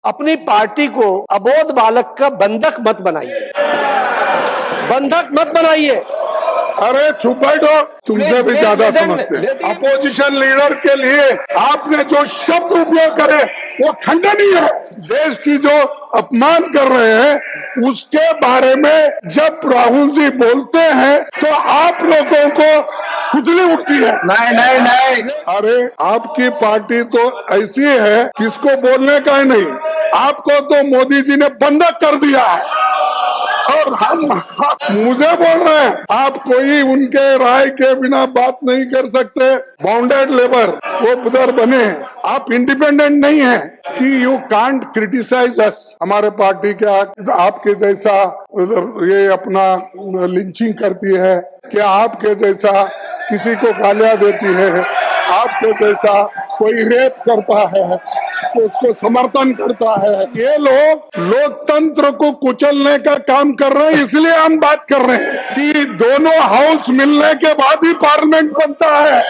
अपनी पार्टी को अबोध बालक का बंधक मत बनाइए, बंधक मत बनाइए। अरे चुप बैठो, तुमसे भी ज्यादा समझते हैं। अपोजिशन लीडर के लिए आपने जो शब्द उपयोग करे वो खंडनीय है। देश की जो अपमान कर रहे हैं उसके बारे में जब राहुल जी बोलते हैं तो आप लोगों को खुजली उठती है। नहीं। अरे आपकी पार्टी तो ऐसी है किसको बोलने का ही नहीं, आपको तो मोदी जी ने बंधक कर दिया है और हम मुझे बोल रहे हैं आप कोई उनके राय के बिना बात नहीं कर सकते। बाउंडेड लेबर वो उधर बने, आप इंडिपेंडेंट नहीं है कि यू कांट क्रिटिसाइज अस। हमारे पार्टी के आपके जैसा ये अपना लिंचिंग करती है, क्या आपके जैसा किसी को गालियां देती है, आपके जैसा कोई रेप करता है तो उसको समर्थन करता है। ये लोग लोकतंत्र को कुचलने का काम कर रहे हैं, इसलिए हम बात कर रहे हैं कि दोनों हाउस मिलने के बाद ही पार्लियामेंट बनता है,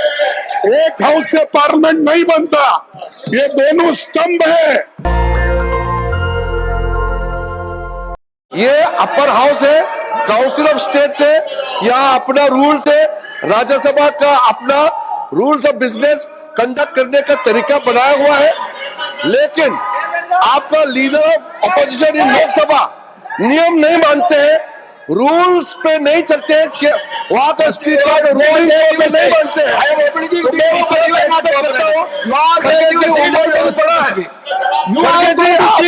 एक हाउस से पार्लियामेंट नहीं बनता। ये दोनों स्तंभ है। ये अपर हाउस है, काउंसिल ऑफ स्टेट से यहाँ अपना रूल्स है, राज्यसभा का अपना रूल्स ऑफ बिजनेस कंडक्ट करने का तरीका बनाया हुआ है। लेकिन आपका leader of opposition in Lok Sabha नियम नहीं मानते हैं, रूल्स पे नहीं चलते हैं, वहां का स्पीकर रूलिंग पे नहीं मानते हैं।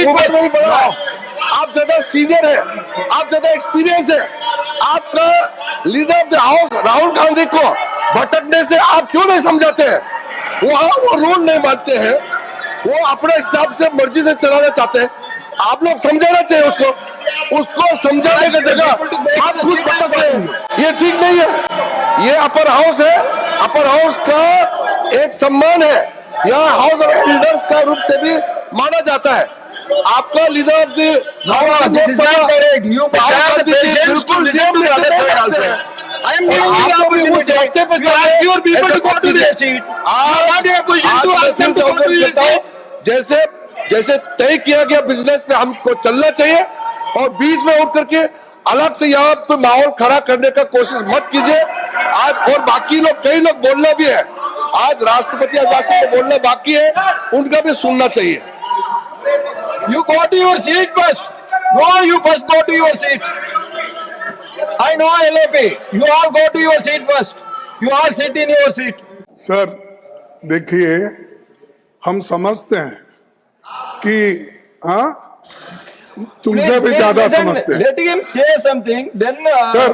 उम्र नहीं बड़ा, आप ज्यादा सीनियर है, आप ज्यादा एक्सपीरियंस है। आपका leader of the house Rahul Gandhi को भटकने से आप क्यों नहीं समझाते हैं? वहां वो रूल नहीं मानते हैं, वो अपने हिसाब से मर्जी से चलाना चाहते हैं। आप लोग समझाना चाहिए उसको समझाने की जगह आप खुद भटक रहे हैं। ये ठीक नहीं है। ये अपर हाउस है, अपर हाउस का एक सम्मान है, यहाँ हाउस ऑफ लीडर्स का रूप से भी माना जाता है। आपका लीडर ऑफ द हाउस बिल्कुल नियम लेते हैं। जैसे जैसे तय किया गया बिजनेस पे हमको चलना चाहिए और बीच में उठ करके अलग से यहाँ पे माहौल खड़ा करने का कोशिश मत कीजिए। आज और बाकी लोग कई लोग बोलना भी है, आज राष्ट्रपति अभिभाषण को बोलना बाकी है, उनका भी सुनना चाहिए। You go to your seat first. No, you first go to your seat. I know LAP. You all go to your seat first. You all sit in your seat. Sir देखिए, हम समझते हैं कि हाँ तुमसे भी ज्यादा समझते हैं। Let him say something. Then Sir.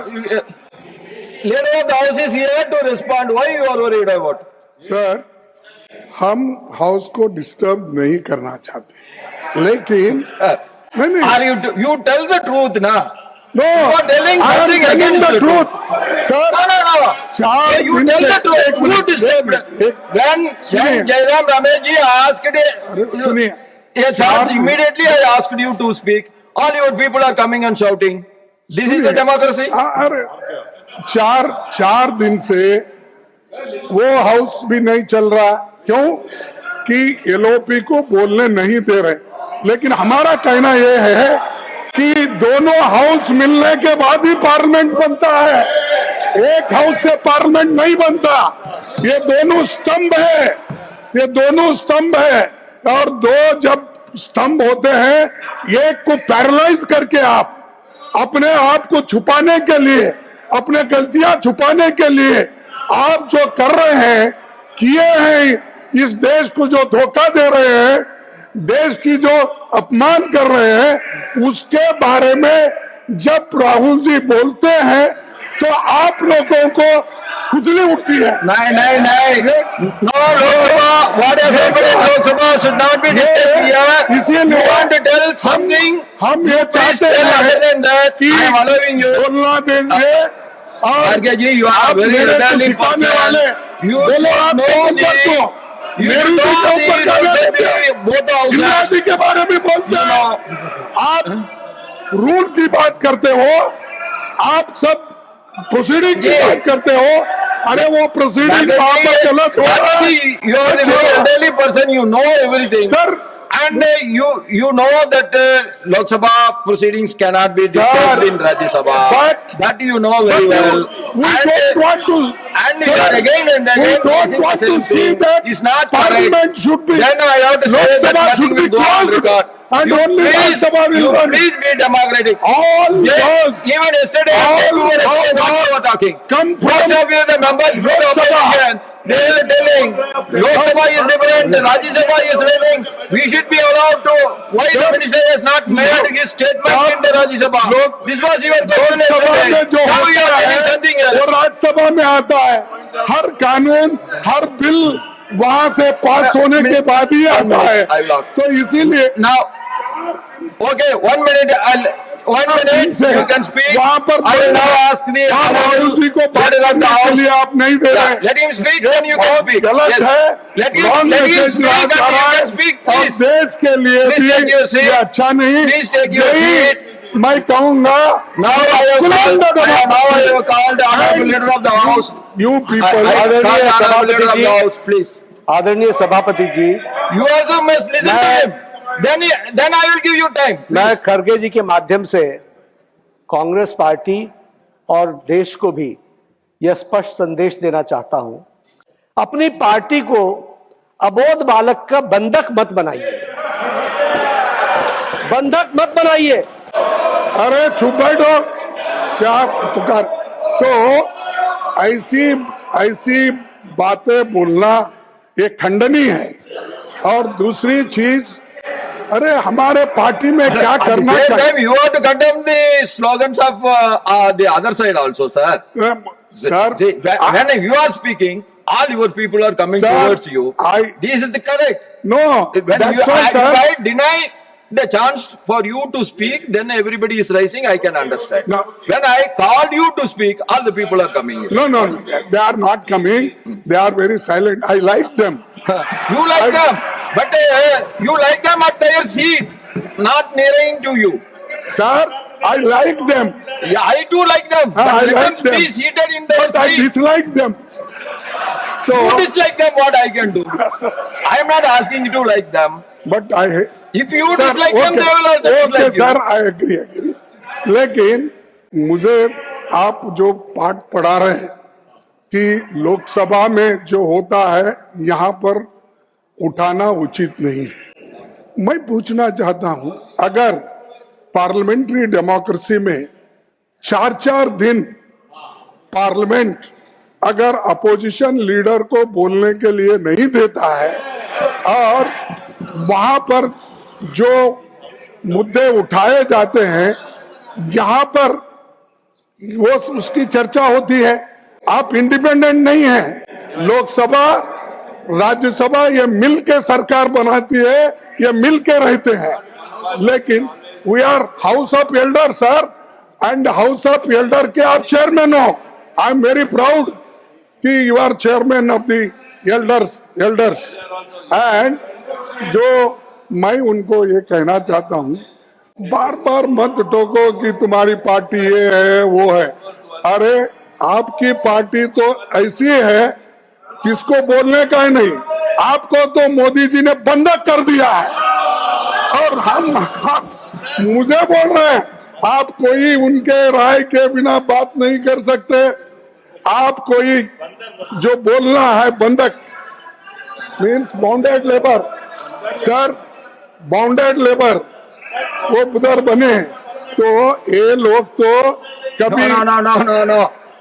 leader of the house is here to respond. Why you are worried about? Sir हम हाउस को डिस्टर्ब नहीं करना चाहते, लेकिन नहीं Are you tell the truth ना? No You are telling something against the truth. Sir No. चार You दिन tell से the truth. You disturbed. When सुनिए। Jairam Ramesh ji asked अरे सुनिए, yes, immediately I asked you to speak. All your people are coming and shouting. This is the democracy. अरे चार दिन से वो हाउस भी नहीं चल रहा, क्यों कि एलओपी को बोलने नहीं दे रहे। लेकिन हमारा कहना यह है कि दोनों हाउस मिलने के बाद ही पार्लियामेंट बनता है, एक हाउस से पार्लियामेंट नहीं बनता। ये दोनों स्तंभ है, ये दोनों स्तंभ है, और दो जब स्तंभ होते हैं, एक को पैरालाइज करके आप अपने आप को छुपाने के लिए, अपने गलतियां छुपाने के लिए आप जो कर रहे हैं, किए हैं, इस देश को जो धोखा दे रहे हैं, देश की जो अपमान कर रहे हैं, उसके बारे में जब राहुल जी बोलते हैं तो आप लोगों को खुजली उठती है। नहीं। No, Lok Sabha should not be discussed here. इसीलिए You want to tell something? हम ये चाहते Other than हैं that, कि I am allowing you. बोलना देंगे और Arge ji, you are आप very मेरे को rebellious सिखाने person. वाले You बोलो, आप know कौन the- करते हो? You मेरी भी know कौन the- करते हो? both houses. गिलासी के बारे में बोलते You हो, know. आप रूल की बात करते हो, आप सब प्रोसीडिंग की बात करते हो। अरे वो प्रोसीडिंग वहां पर गलत हो रहा है। You are the very elderly person. You know everything. Sir And you know that Lok Sabha proceedings cannot be Sir, discussed in Rajya Sabha. but- that you know very well. We And, don't want to. and Sir, again and we again, don't want to see that it's not Parliament correct. should be. Then I have to Lok say that Sabha nothing should be will go on closed record. and You only Rajya please- Sabha will you run. Please be democratic. All Yes, those even yesterday, all we were those what you were talking. come Most from of you, the members of the Lok Sabha. opposition, they are telling Lok Sabha is different, Rajya Sabha is different. We should be allowed to. Why the Sir, minister has not made his statement Sir, in the Rajya Sabha? Lok- This was your लोक question सभा yesterday. में जो Now you होता are है telling something वो else. Rajya Sabha में आता है। हर कानून हर बिल वहाँ से पास होने के बाद ही आता है। I lost. तो इसीलिए Now, okay, 1 minute. One minute, से you can speak. वहाँ पर I will now ask the आप honorable जी को बात leader of the करने के house. लिए आप नहीं दे रहे। Let him speak, then you can बहुत speak. गलत Yes. है, Let him wrong let him message speak जा and रहा you है can speak, और please. देश के लिए Please take your भी seat. ये अच्छा नहीं। Please take your नहीं, seat. मैं कहूँगा Now I have called the honorable leader of the house. You I people, call the आदरणीय honorable leader of सभापति the जी। house, please. आदरणीय सभापति जी, You also must listen to him. Then I will give you time. मैं खरगे जी के माध्यम से Congress party और देश को भी यह स्पष्ट संदेश देना चाहता हूं, अपनी पार्टी को अबोध बालक का बंधक मत बनाइए, बंधक मत बनाइए। अरे चुप बैठो, क्या पुकार। तो ऐसी बातें बोलना ये खंडनीय है। और दूसरी चीज, अरे हमारे पार्टी में क्या At the करना same चाहिए। time, you have to condemn the slogans of the other side also, sir. Sir, When you are speaking, all your people are coming Sir, towards you. This is the correct. No When that's you why, if sir. I deny the chance for you to speak, then everybody is rising. I can understand. No. When I called you to speak, all the people are coming in. No, they are not coming. They are very silent. I like them. You like them, but you like them at their seat, not nearing to you. Sir, I like them. Yeah, I too like them. But I let like them be them. seated in their But I seat. dislike them. So, You dislike them, what I can do? I am not asking you to like them. but I If you Sir, dislike them, they will also okay, dislike sir, you. I agree. लेकिन मुझे आप जो पाठ पढ़ा रहे हैं कि लोकसभा में जो होता है यहाँ पर उठाना उचित नहीं है। मैं पूछना चाहता हूँ, अगर पार्लियामेंट्री डेमोक्रेसी में 4-4 दिन पार्लियामेंट अगर अपोजिशन लीडर को बोलने के लिए नहीं देता है और वहां पर जो मुद्दे उठाए जाते हैं यहाँ पर वो उसकी चर्चा होती है। आप इंडिपेंडेंट नहीं हैं। लोकसभा राज्यसभा ये मिल के सरकार बनाती है, ये मिल के रहते हैं। लेकिन we are house of elder sir, and house of elder के आप चेयरमैन हो। आई एम वेरी प्राउड कि you are chairman of the elders and जो मैं उनको ये कहना चाहता हूँ, बार बार मत टोको कि तुम्हारी पार्टी ये है वो है। अरे आपकी पार्टी तो ऐसी है किसको बोलने का ही नहीं। आपको तो मोदी जी ने बंधक कर दिया है और हम मुझे बोल रहे हैं आप कोई उनके राय के बिना बात नहीं कर सकते। आप कोई जो बोलना है बंधक means bounded labour, sir bounded labour वो उधर बने तो ये लोग तो कभी No.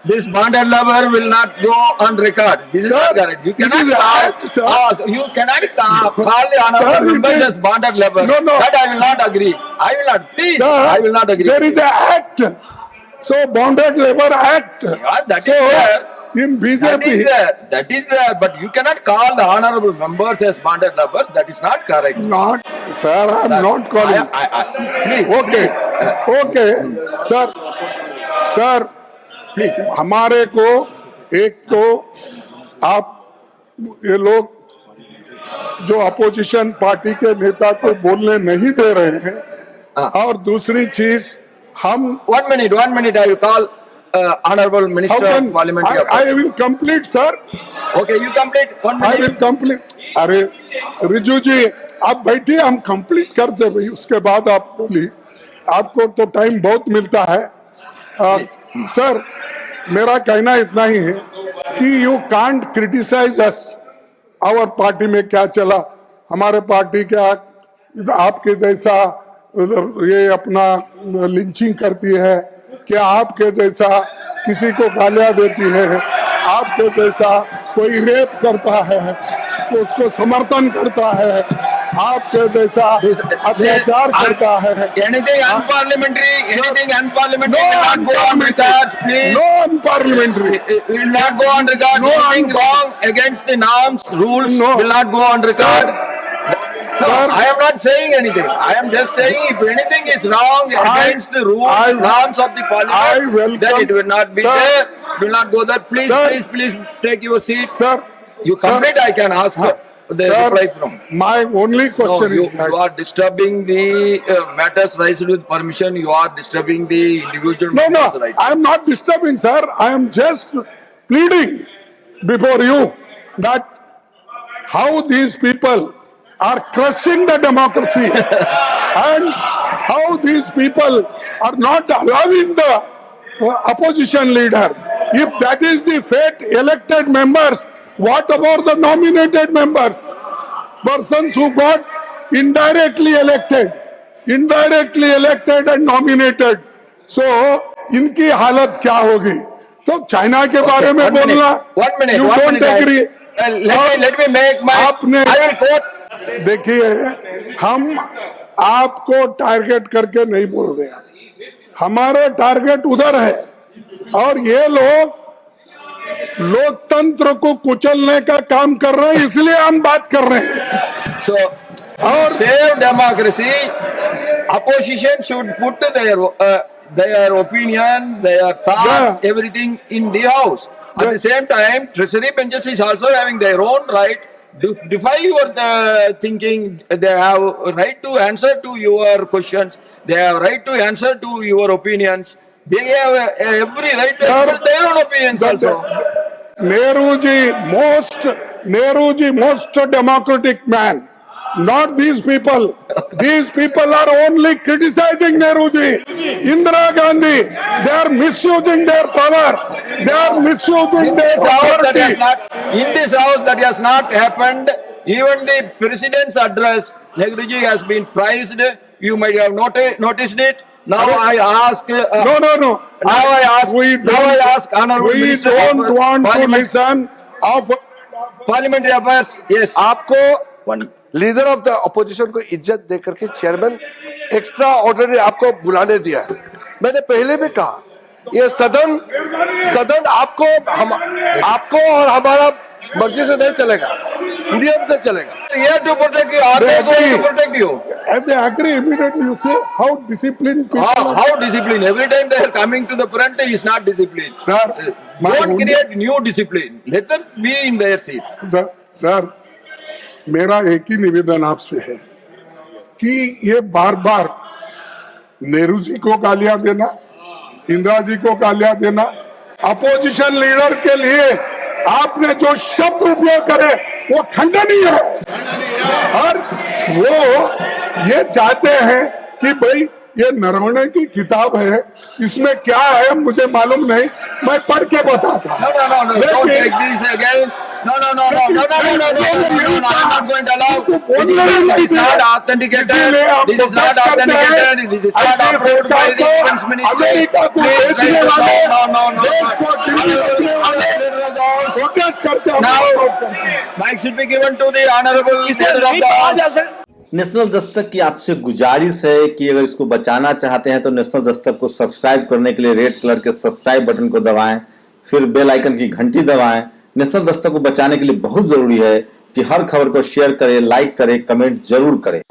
This bonded lover will not go on record. This is Sir, not correct. You it is cannot act, sir. you cannot call the honorable Sir, it member is- as bonded lover. No. That I will not agree. I will not. Please, Sir, I will not agree. There is an act, so Bounded Labor Act. Yeah, that so is there. in That is BJP, there. That is there. But you cannot call the honorable members as bonded lovers. That is not correct. not, sir, I am not calling. Please. Okay, okay, sir, Please. हमारे को एक तो आप ये लोग जो opposition party के नेता को बोलने नहीं दे रहे हैं और दूसरी चीज हम 1 minute. I will call honorable minister of parliamentary affairs. I will complete, sir. Okay, you complete 1 I minute. will complete. अरे रिजू जी आप बैठिए, हम कंप्लीट करते भाई, उसके बाद आप बोलिए, आपको तो टाइम बहुत मिलता है। सर, मेरा कहना इतना ही है कि you can't criticise us, our party में क्या चला, हमारे पार्टी क्या आपके जैसा ये अपना लिंचिंग करती है, क्या आपके जैसा किसी को गालियां देती है, आपके जैसा कोई रेप करता है तो उसको समर्थन करता है, आपके जैसा अत्याचार करता है। Anything unparliamentary, anything unparliamentary will not go on records, please. No unparliamentary. Will not go on records. No Anything wrong against the norms, rules No. will not go on record. No, Sir. I am not saying anything. I am just saying if anything is wrong against the rules, I- norms of the I parliament, welcome- then it will not be Sir. there. Will not go there. Please, Sir. please take your seat. Sir, You complete. I can ask the sir, reply from. my only No, question you, is that you are disturbing the matters raised with permission. You are disturbing the individual no, members' rights. I am not disturbing, sir. I am just pleading before you that how these people are crushing the democracy and how these people are not allowing the opposition leader. If that is the fate, elected members, what about the nominated members? Persons who got indirectly elected and nominated. So, इनकी हालत क्या होगी? तो China के बारे में बोलना, you don't agree. Let me make my. आपने- I will quote. देखिए, हम आपको टारगेट करके नहीं बोल रहे हैं, हमारे टारगेट उधर है और ये लोग लोकतंत्र को कुचलने का काम कर रहे हैं, इसलिए हम बात कर रहे हैं। So, और save democracy. Opposition should put their opinion, their thoughts, Yeah. everything in the house. At Yeah. the same time, Treasury benches is also having their own right to defy your thinking. They have a right to answer to your questions. They have right to answer to your opinions. They have every right to Sir, express their own opinions also. Nehru ji most democratic man, not these people. These people are only criticizing Nehru ji. Indira Gandhi, they are misusing their power, they are misusing their authority. In this house that has not happened. Even the president's address, Nehruji has been praised. You might have noticed it. Now I ask. No. Now I ask Honorable We Minister don't of want to Parliament- listen of Parliamentary Affairs. Yes. आपको leader of the opposition को इज्जत देकर के chairman extra ordinary आपको बुलाने दिया है। मैंने पहले भी कहा ये सदन आपको और हमारा मर्जी से नहीं चलेगा, नियम से चलेगा। Here to protect you. Are they going to protect you? and they agree immediately. You see how disciplined people are. How discipline? Every time they are coming to the front is not discipline. Sir, my Don't only- create new discipline. Let them be in their seat. Sir, मेरा एक ही निवेदन आपसे है कि ये बार बार नेहरू जी को गालियां देना, इंदिरा जी को गालियां देना, अपोजिशन लीडर के लिए आपने जो शब्द उपयोग करे वो खंडनीय है और वो ये चाहते हैं कि भाई ये नरवणे की किताब है, इसमें क्या है मुझे मालूम नहीं, मैं पढ़ के बताता No. Don't take this again. No. I'm not going to allow. This is not authenticated. This is not authenticated. This is not approved by the defense ministry. America को Please, बेचने वाले no. देश को दिल्ली रखने वाले प्रोटेस्ट करते हैं। Now, mic should be given to the honorable leader of the House. National Dastak की आपसे गुजारिश है कि अगर इसको बचाना चाहते हैं तो नेशनल दस्तक को सब्सक्राइब करने के लिए रेड कलर के सब्सक्राइब बटन को दबाएं, फिर बेल आइकन की घंटी दबाएं। नेशनल दस्तक को बचाने के लिए बहुत जरूरी है कि हर खबर को शेयर करें, लाइक करें, कमेंट जरूर करें।